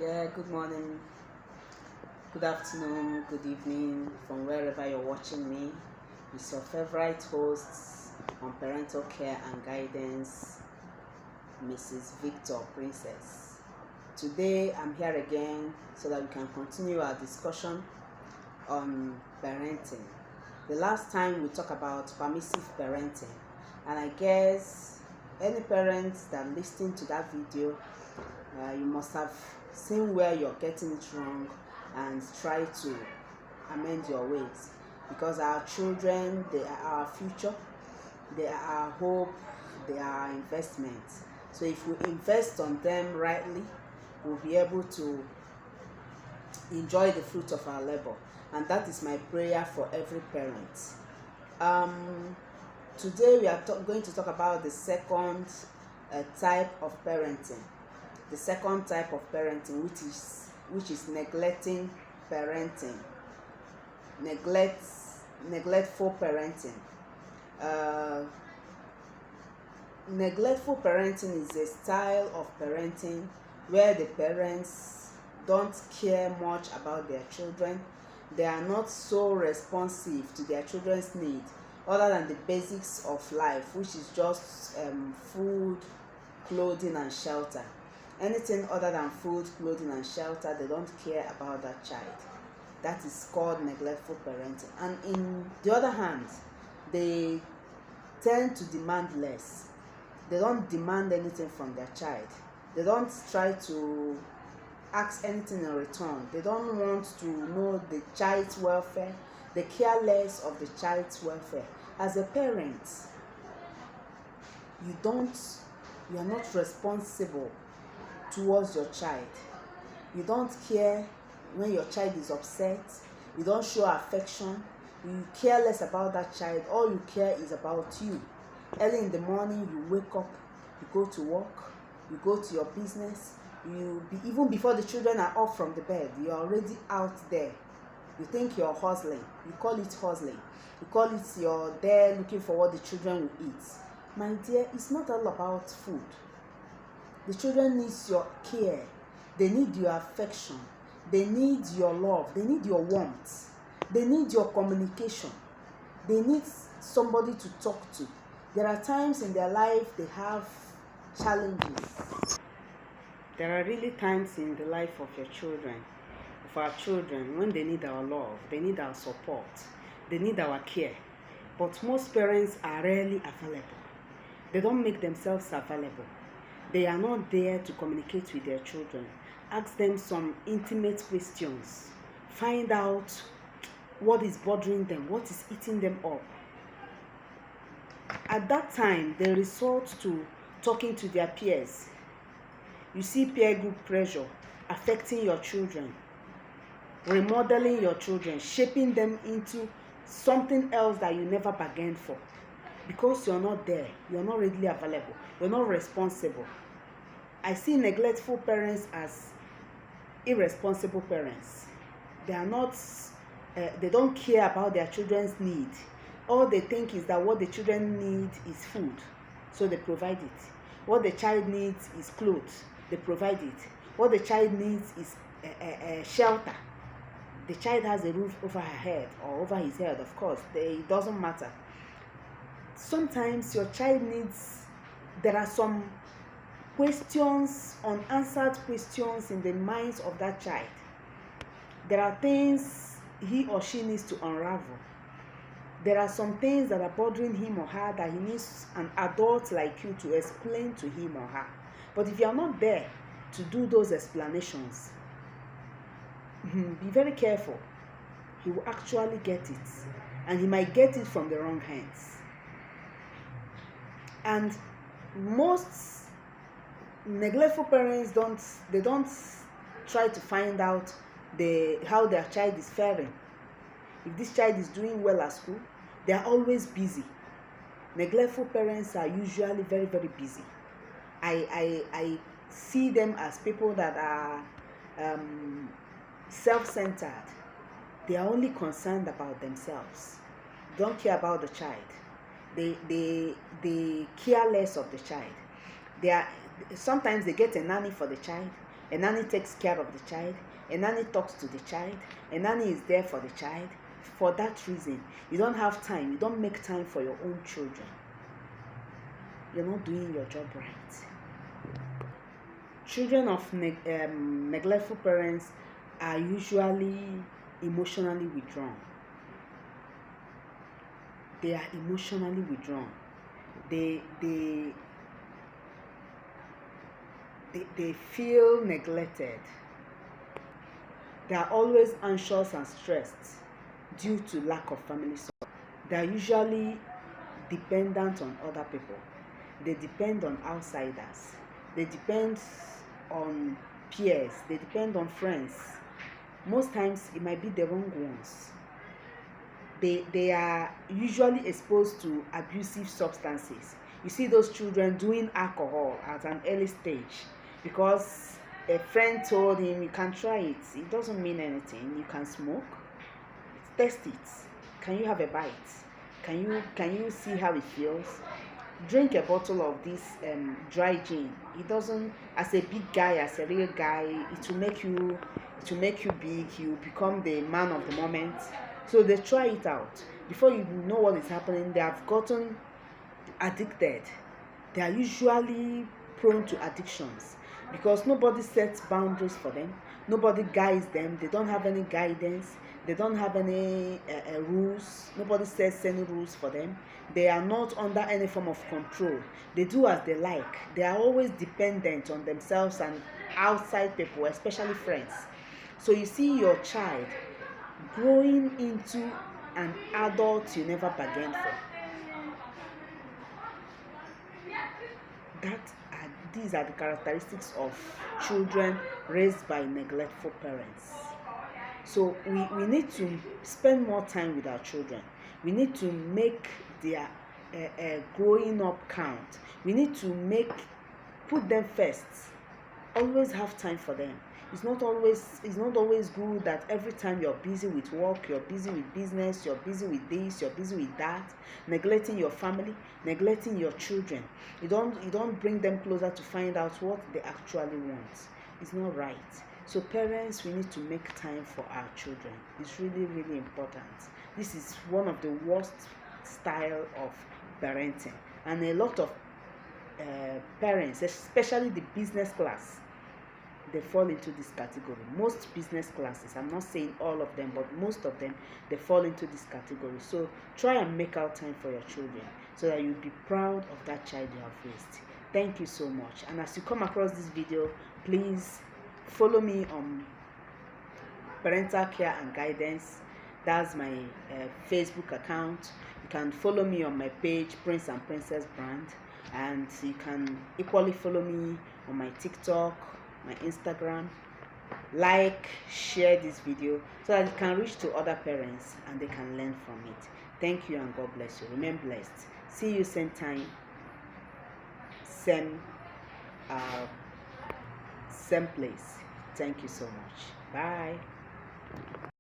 Yeah, good morning, good afternoon, good evening from wherever you're watching me. It's your favorite host on parental care and guidance, Mrs. Victor Princess. Today I'm here again so that we can continue our discussion on parenting. The last time we talked about permissive parenting, and I guess any parents that listened to that video, you must have seen where you're getting it wrong and try to amend your ways, because our children, they are our future, they are our hope, they are our investment. So if we invest on them rightly, we'll be able to enjoy the fruit of our labor, and that is my prayer for every parent. Today we are going to talk about the second type of parenting. The second type of parenting, which is neglecting parenting, neglectful parenting. Neglectful parenting is a style of parenting where the parents don't care much about their children. They are not so responsive to their children's needs other than the basics of life, which is just food, clothing and shelter. Anything other than food, clothing and shelter, they don't care about that child. That is called neglectful parenting. And in the other hand, they tend to demand less. They don't demand anything from their child. They don't try to ask anything in return. They don't want to know the child's welfare. They care less of the child's welfare. As a parent, you are not responsible towards your child. You don't care when your child is upset. You don't show affection. You care less about that child. All you care is about you. Early in the morning, you wake up, you go to work, you go to your business. Even before the children are up from the bed, you're already out there. You think you're hustling. You call it hustling. You call it you're there looking for what the children will eat. My dear, it's not all about food. The children need your care. They need your affection. They need your love. They need your warmth. They need your communication. They need somebody to talk to. There are times in their life they have challenges. There are really times in the life of your children, of our children, when they need our love, they need our support, they need our care. But most parents are rarely available. They don't make themselves available. They are not there to communicate with their children. Ask them some intimate questions. Find out what is bothering them, what is eating them up. At that time, they resort to talking to their peers. You see peer group pressure affecting your children, remodeling your children, shaping them into something else that you never bargained for. Because you're not there, you're not readily available, you're not responsible. I see neglectful parents as irresponsible parents. They are not, they don't care about their children's need. All they think is that what the children need is food, so they provide it. What the child needs is clothes, they provide it. What the child needs is shelter. The child has a roof over her head or over his head, of course. It doesn't matter. Sometimes your child needs, there are some questions, unanswered questions in the minds of that child. There are things he or she needs to unravel. There are some things that are bothering him or her that he needs an adult like you to explain to him or her. But if you are not there to do those explanations, be very careful. He will actually get it, and he might get it from the wrong hands. And most neglectful parents don't try to find out how their child is faring. If this child is doing well at school, they are always busy. Neglectful parents are usually very, very busy. I see them as people that are self-centered. They are only concerned about themselves. They don't care about the child. They care less of the child. Sometimes they get a nanny for the child, A nanny takes care of the child. A nanny talks to the child. A nanny is there for the child. For that reason, you don't have time. You don't make time for your own children. You're not doing your job right. Children of neglectful parents are usually emotionally withdrawn. They are emotionally withdrawn. They feel neglected. They are always anxious and stressed due to lack of family support. They are usually dependent on other people. They depend on outsiders. They depend on peers. They depend on friends. Most times it might be the wrong ones. They are usually exposed to abusive substances. You see those children doing alcohol at an early stage because a friend told him, you can try it. It doesn't mean anything. You can smoke. Test it. Can you have a bite? Can you see how it feels? Drink a bottle of this dry gin. It doesn't, as a big guy, as a real guy, it will make you big. You become the man of the moment. So they try it out. Before you know what is happening, they have gotten addicted. They are usually prone to addictions because nobody sets boundaries for them. Nobody guides them. They don't have any guidance. They don't have any rules. Nobody sets any rules for them. They are not under any form of control. They do as they like. They are always dependent on themselves and outside people, especially friends. So you see your child growing into an adult you never bargained for. These are the characteristics of children raised by neglectful parents. So we need to spend more time with our children. We need to make their growing up count. We need to put them first. Always have time for them. It's not always good that every time you're busy with work, you're busy with business, you're busy with this, you're busy with that, neglecting your family, neglecting your children. You don't bring them closer to find out what they actually want. It's not right. So parents, we need to make time for our children. It's really, really important. This is one of the worst style of parenting, and a lot of parents, especially the business class, they fall into this category. Most business classes, I'm not saying all of them, but most of them, they fall into this category. So try and make out time for your children so that you'll be proud of that child you have raised. Thank you so much. And as you come across this video, please follow me on Parental Care and Guidance. That's my Facebook account. You can follow me on my page, Prince and Princess Brand, and you can equally follow me on my TikTok, my Instagram. Like, share this video so that it can reach to other parents and they can learn from it. Thank you and God bless you. Remain blessed. See you same time, same place. Thank you so much. Bye.